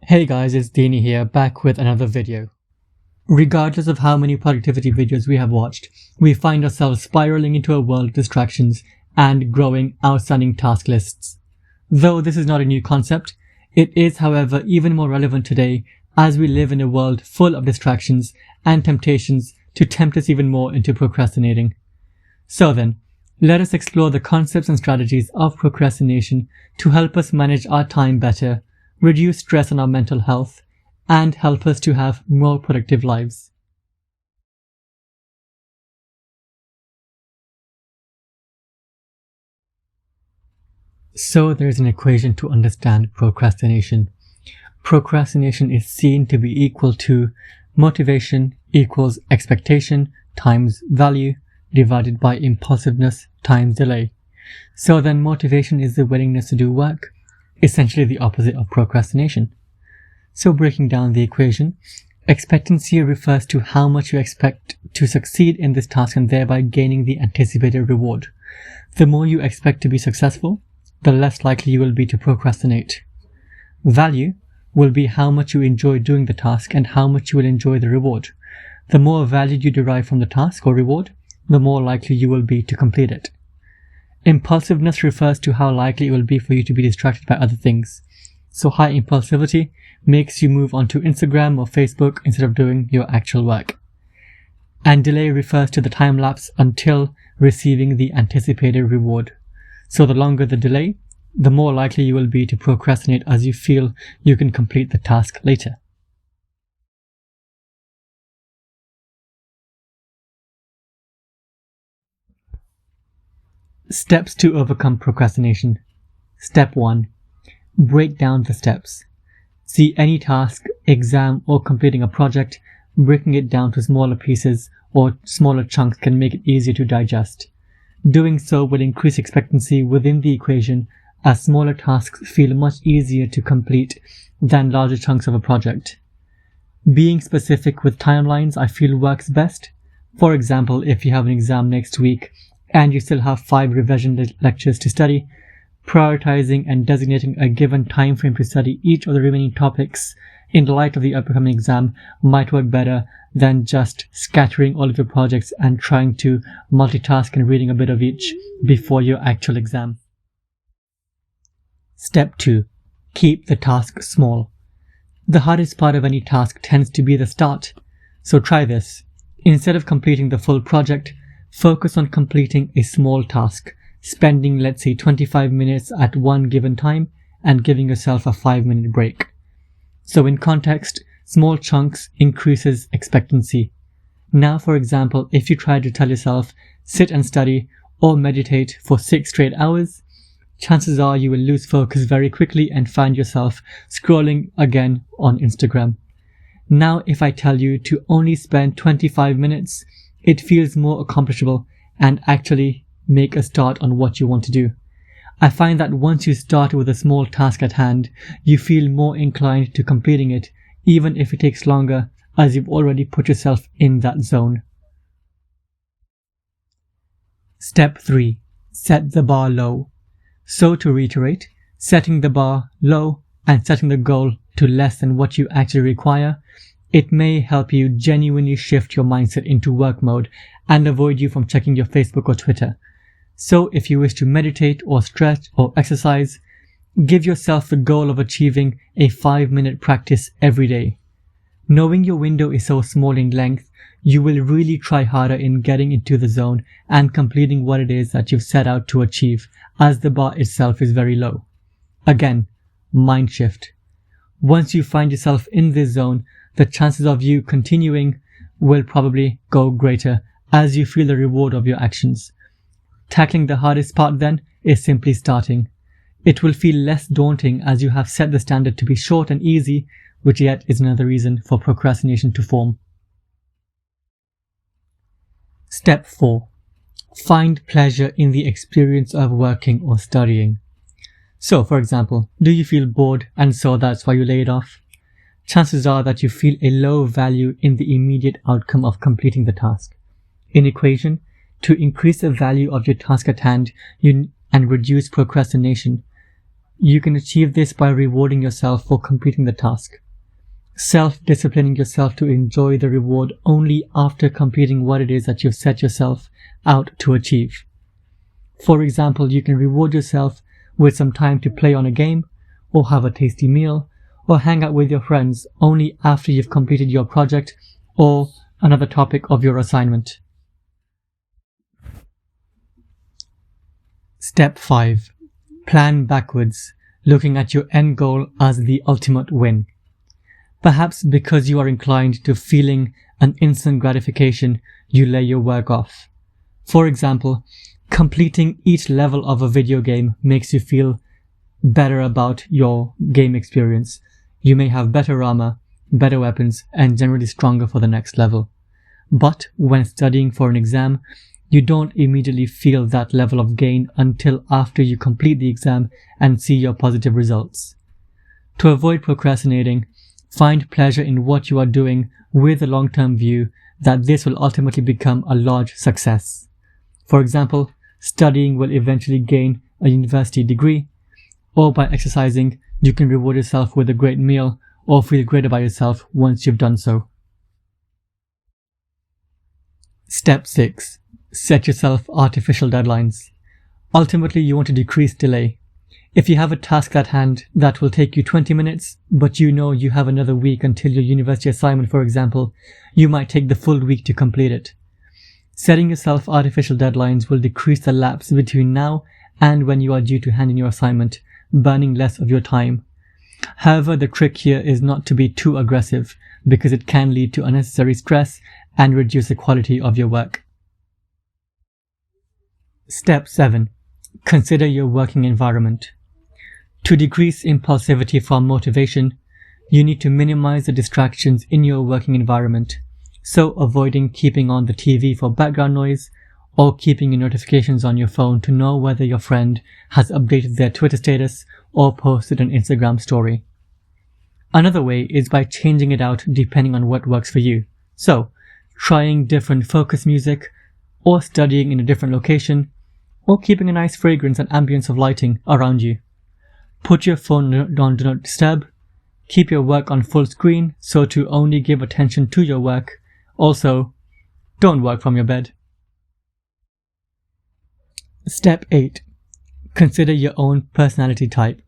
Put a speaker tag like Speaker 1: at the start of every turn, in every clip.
Speaker 1: Hey guys, it's Dini here, back with another video. Regardless of how many productivity videos we have watched, we find ourselves spiraling into a world of distractions and growing outstanding task lists. Though this is not a new concept, it is however even more relevant today as we live in a world full of distractions and temptations to tempt us even more into procrastinating. So then, let us explore the concepts and strategies of procrastination to help us manage our time better, reduce stress on our mental health, and help us to have more productive lives. So there's an equation to understand procrastination. Procrastination is seen to be equal to motivation equals expectation times value divided by impulsiveness times delay. So then motivation is the willingness to do work, essentially the opposite of procrastination. So breaking down the equation, expectancy refers to how much you expect to succeed in this task and thereby gaining the anticipated reward. The more you expect to be successful, the less likely you will be to procrastinate. Value will be how much you enjoy doing the task and how much you will enjoy the reward. The more value you derive from the task or reward, the more likely you will be to complete it. Impulsiveness refers to how likely it will be for you to be distracted by other things. So high impulsivity makes you move onto Instagram or Facebook instead of doing your actual work. And delay refers to the time lapse until receiving the anticipated reward. So the longer the delay, the more likely you will be to procrastinate as you feel you can complete the task later. Steps to overcome procrastination. Step 1. Break down the steps. See any task, exam, or completing a project, breaking it down to smaller pieces or smaller chunks can make it easier to digest. Doing so will increase expectancy within the equation as smaller tasks feel much easier to complete than larger chunks of a project. Being specific with timelines I feel works best. For example, if you have an exam next week and you still have 5 revision lectures to study, prioritizing and designating a given time frame to study each of the remaining topics in light of the upcoming exam might work better than just scattering all of your projects and trying to multitask and reading a bit of each before your actual exam. Step 2. Keep the task small. The hardest part of any task tends to be the start, so try this. Instead of completing the full project, focus on completing a small task, spending let's say 25 minutes at one given time and giving yourself a 5-minute break. So in context, small chunks increases expectancy. Now for example, if you try to tell yourself, sit and study or meditate for 6 straight hours, chances are you will lose focus very quickly and find yourself scrolling again on Instagram. Now if I tell you to only spend 25 minutes, it feels more accomplishable and actually make a start on what you want to do. I find that once you start with a small task at hand, you feel more inclined to completing it, even if it takes longer, as you've already put yourself in that zone. Step 3. Set the bar low. So to reiterate, setting the bar low and setting the goal to less than what you actually require, it may help you genuinely shift your mindset into work mode and avoid you from checking your Facebook or Twitter. So if you wish to meditate or stretch or exercise, give yourself the goal of achieving a 5-minute practice every day. Knowing your window is so small in length, you will really try harder in getting into the zone and completing what it is that you've set out to achieve, as the bar itself is very low. Again, mind shift. Once you find yourself in this zone, the chances of you continuing will probably go greater as you feel the reward of your actions. Tackling the hardest part then is simply starting. It will feel less daunting as you have set the standard to be short and easy, which yet is another reason for procrastination to form. Step 4. Find pleasure in the experience of working or studying. So, for example, do you feel bored and so that's why you lay it off? Chances are that you feel a low value in the immediate outcome of completing the task. In equation, to increase the value of your task at hand and reduce procrastination, You can achieve this by rewarding yourself for completing the task. Self-disciplining yourself to enjoy the reward only after completing what it is that you've set yourself out to achieve. For example, you can reward yourself with some time to play on a game, or have a tasty meal, or hang out with your friends only after you've completed your project or another topic of your assignment. Step 5. Plan backwards, looking at your end goal as the ultimate win. Perhaps because you are inclined to feeling an instant gratification, you lay your work off. For example, completing each level of a video game makes you feel better about your game experience. You may have better armor, better weapons, and generally stronger for the next level. But when studying for an exam, you don't immediately feel that level of gain until after you complete the exam and see your positive results. To avoid procrastinating, find pleasure in what you are doing with a long-term view that this will ultimately become a large success. For example, studying will eventually gain a university degree, or by exercising, you can reward yourself with a great meal or feel great about yourself once you've done so. Step 6. Set yourself artificial deadlines. Ultimately, you want to decrease delay. If you have a task at hand that will take you 20 minutes, but you know you have another week until your university assignment, for example, you might take the full week to complete it. Setting yourself artificial deadlines will decrease the lapse between now and when you are due to hand in your assignment, burning less of your time. However, the trick here is not to be too aggressive, because it can lead to unnecessary stress and reduce the quality of your work. Step 7. Consider your working environment. To decrease impulsivity from motivation, you need to minimize the distractions in your working environment, so avoiding keeping on the TV for background noise or keeping your notifications on your phone to know whether your friend has updated their Twitter status or posted an Instagram story. Another way is by changing it out depending on what works for you. So, trying different focus music, or studying in a different location, or keeping a nice fragrance and ambience of lighting around you. Put your phone on Do Not Disturb. Keep your work on full screen so to only give attention to your work. Also, don't work from your bed. Step 8. Consider your own personality type.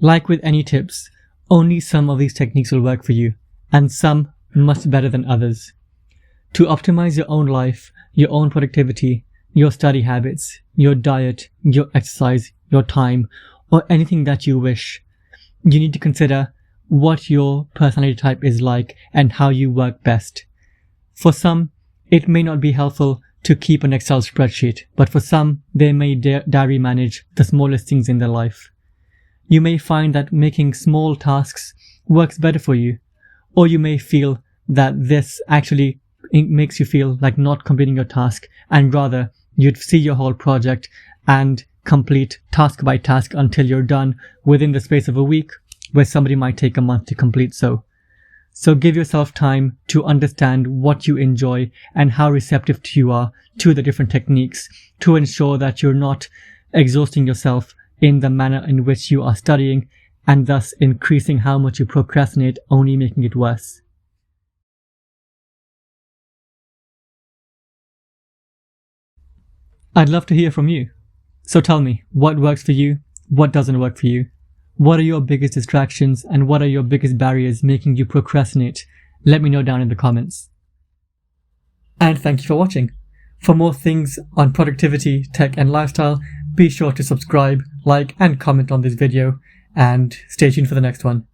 Speaker 1: Like with any tips, only some of these techniques will work for you, and some much better than others. To optimize your own life, your own productivity, your study habits, your diet, your exercise, your time, or anything that you wish, you need to consider what your personality type is like and how you work best. For some, it may not be helpful to keep an Excel spreadsheet, but for some, they may diary manage the smallest things in their life. You may find that making small tasks works better for you, or you may feel that this actually makes you feel like not completing your task, and rather you'd see your whole project and complete task by task until you're done within the space of a week, where somebody might take a month to complete so. So give yourself time to understand what you enjoy and how receptive you are to the different techniques to ensure that you're not exhausting yourself in the manner in which you are studying, and thus increasing how much you procrastinate, only making it worse. I'd love to hear from you. So tell me, what works for you? What doesn't work for you? What are your biggest distractions, and what are your biggest barriers making you procrastinate? Let me know down in the comments. And thank you for watching. For more things on productivity, tech and lifestyle, be sure to subscribe, like and comment on this video, and stay tuned for the next one.